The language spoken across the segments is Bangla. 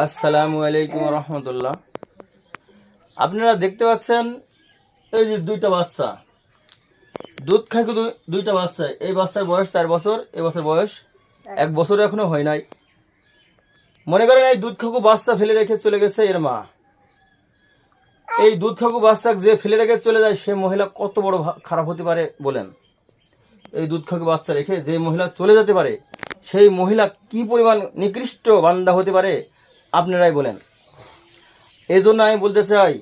আসসালামু আলাইকুম রহমতুল্লাহ। আপনারা দেখতে পাচ্ছেন এই যে দুইটা বাচ্চা দুধ খায়, দুইটা বাচ্চা। এই বাচ্চার বয়স 4 বছর, এই বাচ্চার বয়স 1 বছর এখনো হয় নাই। মনে করেন এই দুধ খাকু বাচ্চা ফেলে রেখে চলে গেছে এর মা। এই দুধ খাকু বাচ্চা যে ফেলে রেখে চলে যায় সে মহিলা কত বড় খারাপ হতে পারে বলেন। এই দুধ খাকু বাচ্চা রেখে যে মহিলা চলে যেতে পারে সেই মহিলা কি পরিমাণ নিকৃষ্ট বান্দা হতে পারে আপনারাই বলেন। এই জন্য আমি বলতে চাই,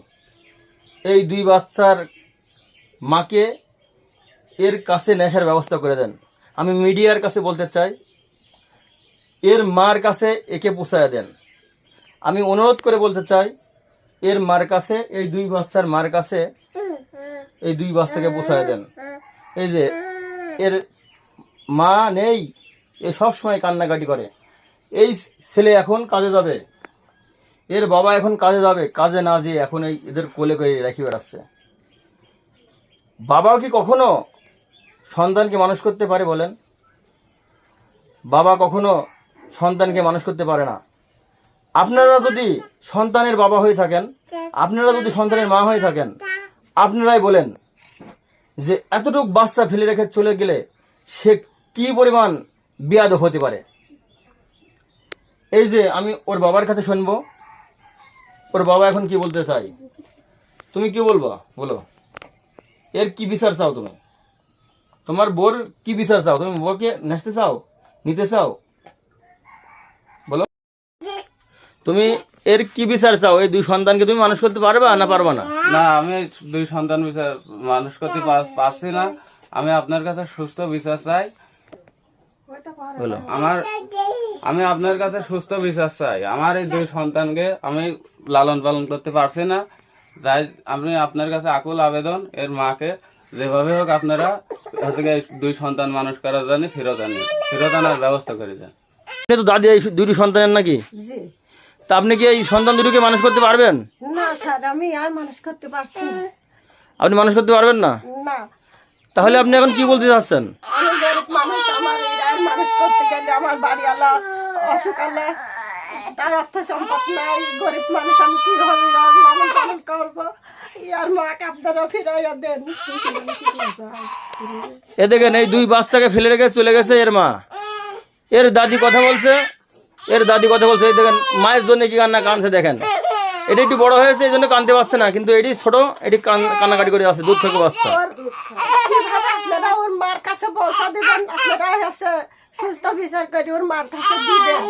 এই দুই বাচ্চার মাকে এর কাছে নেশার ব্যবস্থা করে দেন। আমি মিডিয়ার কাছে বলতে চাই, এর মার কাছে একে পৌঁছায় দেন। আমি অনুরোধ করে বলতে চাই, এর মার কাছে, এই দুই বাচ্চার মার কাছে এই দুই বাচ্চাকে পৌঁছায় দেন। এই যে এর মা নেই, এ সব সময় কান্নাকাটি করে। এই ছেলে এখন কাজে যাবে, এর বাবা এখন কাজে যাবে, কাজে না যেয়ে এখন এই এদের কোলে করে রেখে বেড়াচ্ছে। বাবাও কি কখনো সন্তানকে মানুষ করতে পারে বলেন? বাবা কখনো সন্তানকে মানুষ করতে পারে না। আপনারা যদি সন্তানের বাবা হয়ে থাকেন, আপনারা যদি সন্তানের মা হয়ে থাকেন, আপনারাই বলেন যে এতটুকু বাচ্চা ফেলে রেখে চলে গেলে সে কি পরিমাণ বিয়াদব হতে পারে। এই যে আমি ওর বাবার কাছে শুনবো, ওর বাবা এখন কি বলতে চাই। তুমি কি বলবা বলো? এর কি বিচার চাও তুমি? তোমার বোর কি বিচার চাও? তুমি বউকে নেসতে চাও, নিতে চাও? বলো তুমি এর কি বিচার চাও? এই দুই সন্তানকে তুমি মানুষ করতে পারবা না পারবা না? না, আমি দুই সন্তান বিচার মানুষ করতে পারছি না। আমি আপনার কাছে সুস্থ বিচার চাই। বলো। আমি আপনার কাছে সুস্থ বিচার চাই। আমার এই দুই সন্তানকে আমি লালন পালন করতে পারছি না, তাই আমি আপনার কাছে আকুল আবেদন, এর মাকে যেভাবে হোক আপনারা এই দুই সন্তান মানুষ করার জন্য ফেরত আনার ব্যবস্থা করে দেন। আপনি তো দাদি এই দুটি সন্তানের নাকি? জি তা আপনি কি এই সন্তান দুটোকে মানুষ করতে পারবেন? না স্যার, আমি আর মানুষ করতে পারছি না। আপনি মানুষ করতে পারবেন না? না, তাহলে আপনি এখন কি বলতে চাচ্ছেন? আমি গরিব মানুষ, আমার আর মানুষ করতে গেলে আমার বাড়ি আলা অসুখ আলা, তার অর্থ সম্পদ নাই। গরিব মানুষ, আমি কিভাবে লালন পালন করবো? আর মাকে আপনারা ফিরাইয়া দেন। এ দেখেন, এই দুই বাচ্চাকে ফেলে রেখে চলে গেছে এর মা। এর দাদি কথা বলছে, এর দাদি কথা বলছে। এই দেখেন মায়ের জন্য কি কান্না কানছে দেখেন। এটি একটু বড় হয়েছে এই জন্য কানতে পারছে না, কিন্তু এটি ছোট, এটি কান্নাকাটি করে আছে দুধ থেকে বাচ্চা। কিভাবে আপনারা ওর মার কাছে পৌঁছা দেবেন? আপনারা আছে সুস্থ বিচার করে ওর মার কাছে দিবেন।